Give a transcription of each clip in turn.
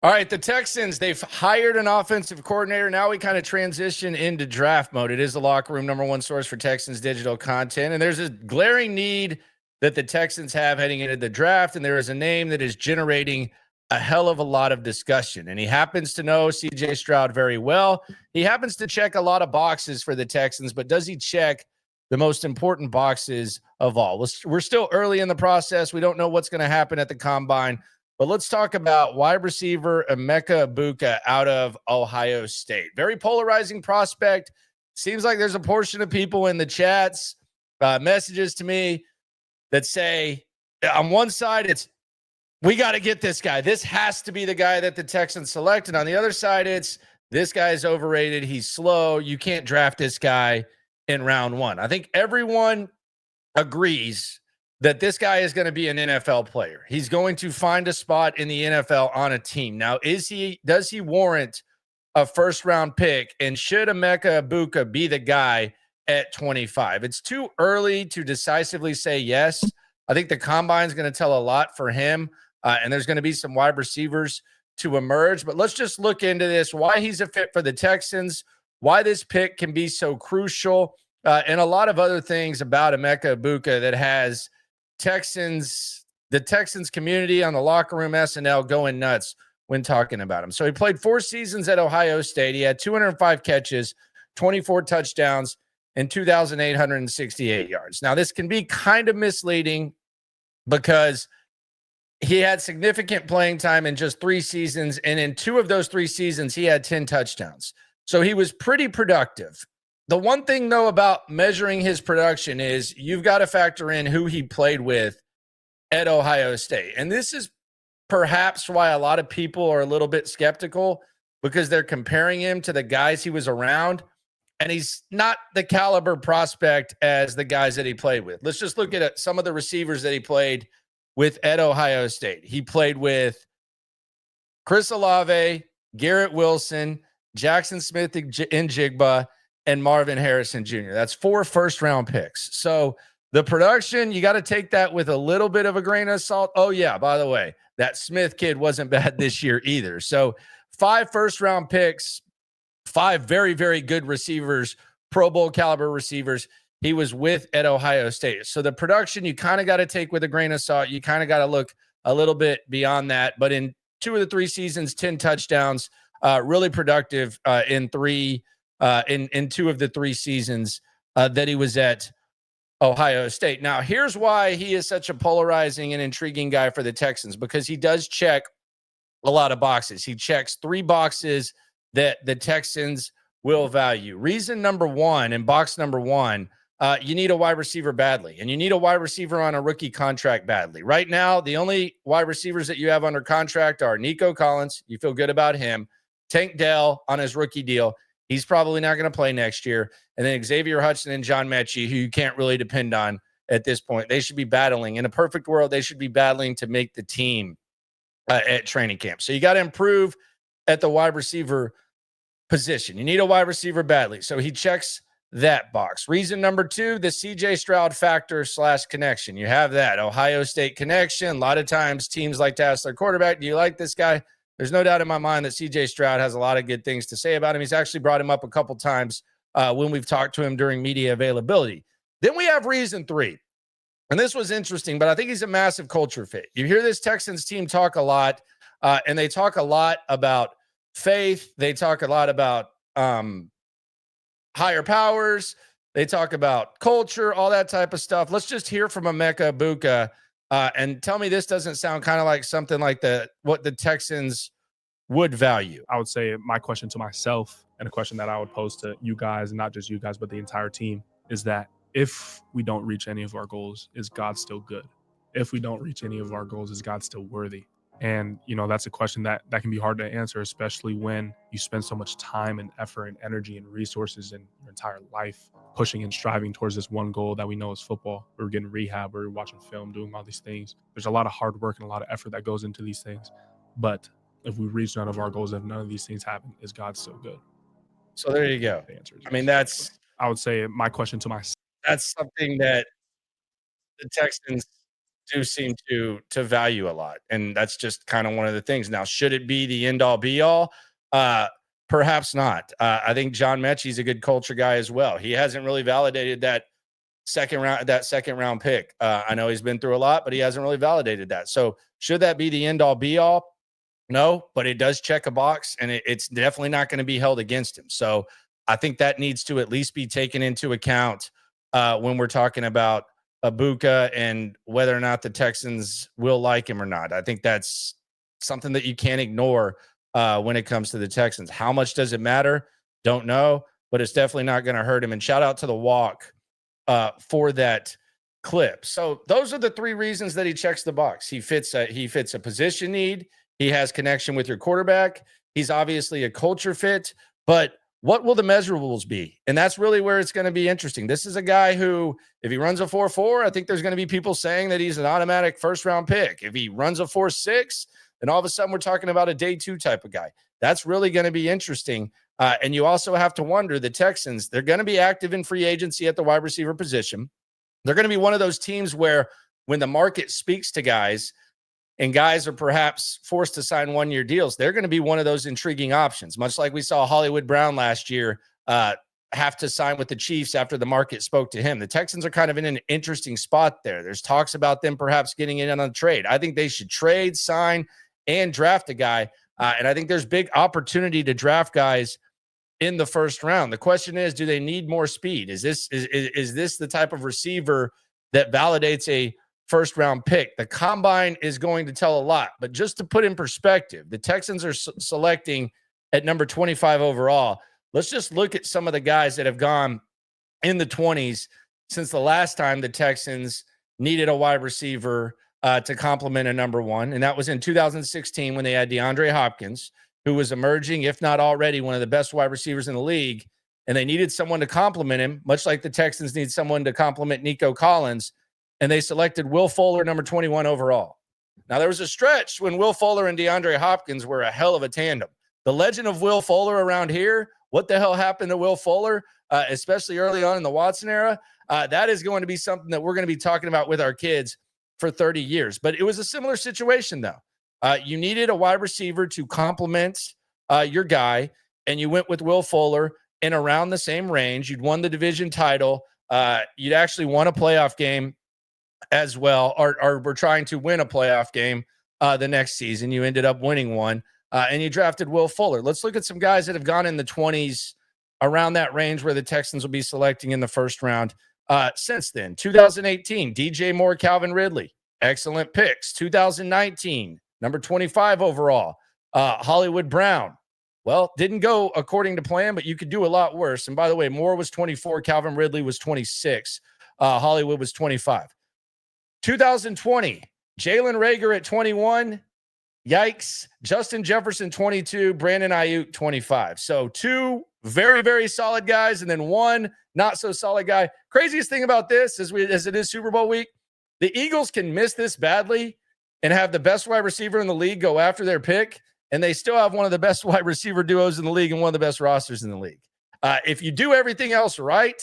All right, the Texans, they've hired an offensive coordinator. Now we kind of transition into draft mode. It is the locker room number one source for Texans digital content. And there's a glaring need that the Texans have heading into the draft. And there is a name that is generating a hell of a lot of discussion. And he happens to know CJ Stroud very well. He happens to check a lot of boxes for the Texans, but does he check the most important boxes of all? We're still early in the process. We don't know what's going to happen at the combine. But let's talk about wide receiver Emeka Egbuka out of Ohio State. Very polarizing prospect. Seems like there's a portion of people in the chats, messages to me that say, on one side, it's, we got to get this guy. This has to be the guy that the Texans select. And on the other side, it's, this guy's overrated. He's slow. You can't draft this guy in round one. I think everyone agrees that this guy is going to be an NFL player. He's going to find a spot in the NFL on a team. Now, does he warrant a first round pick? And should Emeka Egbuka be the guy at 25? It's too early to decisively say yes. I think the combine is going to tell a lot for him. And there's going to be some wide receivers to emerge, but let's just look into this, why he's a fit for the Texans, why this pick can be so crucial, and a lot of other things about Emeka Egbuka that has the Texans community on the Locker Room SNL going nuts when talking about him. So he played 4 seasons at Ohio State. He had 205 catches, 24 touchdowns, and 2,868 yards. Now, this can be kind of misleading because he had significant playing time in just 3 seasons, and in 2 of those 3 seasons, he had 10 touchdowns. So he was pretty productive. The one thing, though, about measuring his production is you've got to factor in who he played with at Ohio State. And this is perhaps why a lot of people are a little bit skeptical, because they're comparing him to the guys he was around, and he's not the caliber prospect as the guys that he played with. Let's just look at some of the receivers that he played with at Ohio State. He played with Chris Olave, Garrett Wilson, Jackson Smith-Njigba, and Marvin Harrison Jr. That's 4 first-round picks. So the production, you got to take that with a little bit of a grain of salt. Oh, yeah, by the way, that Smith kid wasn't bad this year either. So 5 first-round picks, 5 very, very good receivers, Pro Bowl caliber receivers he was with at Ohio State. So the production, you kind of got to take with a grain of salt. You kind of got to look a little bit beyond that. But in 2 of the 3 seasons, 10 touchdowns, really productive in 2 of the 3 seasons that he was at Ohio State. Now, here's why he is such a polarizing and intriguing guy for the Texans, because he does check a lot of boxes. He checks 3 boxes that the Texans will value. Reason number 1, and box number 1, you need a wide receiver badly, and you need a wide receiver on a rookie contract badly. Right now, the only wide receivers that you have under contract are Nico Collins. You feel good about him. Tank Dell on his rookie deal. He's probably not going to play next year. And then Xavier Hudson and John Mechie, who you can't really depend on at this point. They should be battling. In a perfect world, they should be battling to make the team at training camp. So you got to improve at the wide receiver position. You need a wide receiver badly. So he checks that box. Reason number 2, the CJ Stroud factor / connection. You have that Ohio State connection. A lot of times teams like to ask their quarterback, do you like this guy? There's no doubt in my mind that CJ Stroud has a lot of good things to say about him. He's actually brought him up a couple times when we've talked to him during media availability. Then we have reason 3. And this was interesting, but I think he's a massive culture fit. You hear this Texans team talk a lot, and they talk a lot about faith. They talk a lot about higher powers. They talk about culture, all that type of stuff. Let's just hear from Emeka Egbuka and tell me this doesn't sound kind of like something like what the Texans would value. I would say my question to myself, and a question that I would pose to you guys, not just you guys, but the entire team, is that if we don't reach any of our goals, is God still good? If we don't reach any of our goals, is God still worthy? And, that's a question that can be hard to answer, especially when you spend so much time and effort and energy and resources in your entire life pushing and striving towards this one goal that we know is football. We're getting rehab, we're watching film, doing all these things. There's a lot of hard work and a lot of effort that goes into these things. But if we reach none of our goals, if none of these things happen, is God still good? So there you go. The answer is I mean, I would say my question to myself. That's something that the Texans do seem to value a lot, and that's just kind of one of the things. Now, should it be the end all be all? Perhaps not. I think John Mechie's a good culture guy as well. He hasn't really validated that second round pick. I know he's been through a lot, but he hasn't really validated that. So should that be the end all be all? No, but it does check a box, and it's definitely not going to be held against him. So I think that needs to at least be taken into account when we're talking about Egbuka and whether or not the Texans will like him or not. I think that's something that you can't ignore when it comes to the Texans. How much does it matter? Don't know, but it's definitely not going to hurt him. And shout out to the walk for that clip. So those are the three reasons that he checks the box. He fits a position need. He has connection with your quarterback. He's obviously a culture fit, but what will the measurables be? And that's really where it's going to be interesting. This is a guy who, if he runs a 4.4, I think there's going to be people saying that he's an automatic first-round pick. If he runs a 4.6, then all of a sudden we're talking about a day 2 type of guy. That's really going to be interesting. And you also have to wonder, the Texans, they're going to be active in free agency at the wide receiver position. They're going to be one of those teams where when the market speaks to guys and guys are perhaps forced to sign 1-year deals, they're going to be one of those intriguing options, much like we saw Hollywood Brown last year have to sign with the Chiefs after the market spoke to him. The Texans are kind of in an interesting spot there. There's talks about them perhaps getting in on a trade. I think they should trade, sign, and draft a guy. And I think there's big opportunity to draft guys in the first round. The question is, do they need more speed? Is this the type of receiver that validates a first round pick? The combine is going to tell a lot, but just to put in perspective, the Texans are selecting at number 25 overall. Let's just look at some of the guys that have gone in the 20s since the last time the Texans needed a wide receiver to complement a number 1. And that was in 2016 when they had DeAndre Hopkins, who was emerging, if not already, one of the best wide receivers in the league. And they needed someone to complement him, much like the Texans need someone to complement Nico Collins. And they selected Will Fuller, number 21 overall. Now, there was a stretch when Will Fuller and DeAndre Hopkins were a hell of a tandem. The legend of Will Fuller around here, what the hell happened to Will Fuller, especially early on in the Watson era? That is going to be something that we're going to be talking about with our kids for 30 years. But it was a similar situation, though. You needed a wide receiver to complement your guy, and you went with Will Fuller in around the same range. You'd won the division title. You'd actually won a playoff game as well, or were trying to win a playoff game the next season. You ended up winning one, and you drafted Will Fuller. Let's look at some guys that have gone in the 20s around that range where the Texans will be selecting in the first round since then. 2018, DJ Moore, Calvin Ridley. Excellent picks. 2019, number 25 overall, Hollywood Brown. Well, didn't go according to plan, but you could do a lot worse. And by the way, Moore was 24, Calvin Ridley was 26, Hollywood was 25. 2020, Jalen Reagor at 21. Yikes. Justin Jefferson, 22. Brandon Ayuk, 25. So 2 very, very solid guys, and then 1 not so solid guy. Craziest thing about this, as it is Super Bowl week, the Eagles can miss this badly and have the best wide receiver in the league go after their pick, and they still have one of the best wide receiver duos in the league and one of the best rosters in the league. If you do everything else right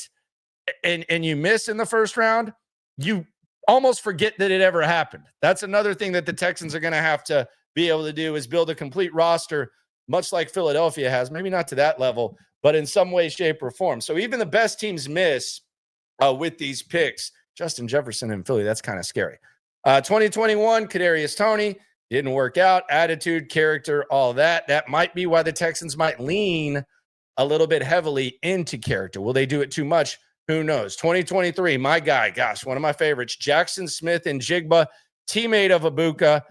and you miss in the first round, you almost forget that it ever happened. That's another thing that the Texans are going to have to be able to do, is build a complete roster, much like Philadelphia has, maybe not to that level, but in some way, shape, or form. So even the best teams miss with these picks. Justin Jefferson in Philly, that's kind of scary. 2021, Kadarius Toney, didn't work out. Attitude, character, all that. That might be why the Texans might lean a little bit heavily into character. Will they do it too much? Who knows? 2023, my guy, gosh, one of my favorites, Jackson Smith and Jigba, teammate of Egbuka,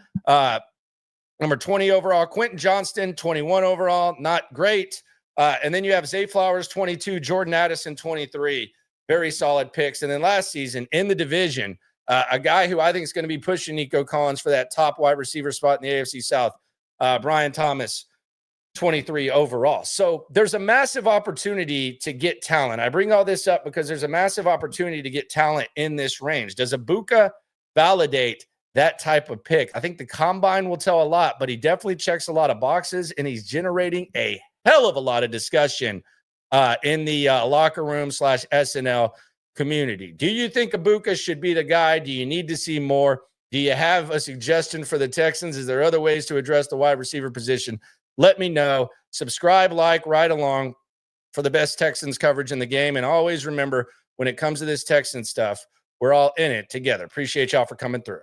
number 20 overall. Quentin Johnston, 21 overall, not great. And then you have Zay Flowers, 22, Jordan Addison, 23. Very solid picks. And then last season in the division, a guy who I think is going to be pushing Nico Collins for that top wide receiver spot in the AFC South, Brian Thomas, 23 overall. So there's a massive opportunity to get talent. I bring all this up because there's a massive opportunity to get talent in this range. Does Egbuka validate that type of pick? I think the combine will tell a lot, but he definitely checks a lot of boxes, and he's generating a hell of a lot of discussion in the locker room / SNL community. Do you think Egbuka should be the guy? Do you need to see more? Do you have a suggestion for the Texans? Is there other ways to address the wide receiver position? Let me know. Subscribe, like, ride along for the best Texans coverage in the game. And always remember, when it comes to this Texans stuff, we're all in it together. Appreciate y'all for coming through.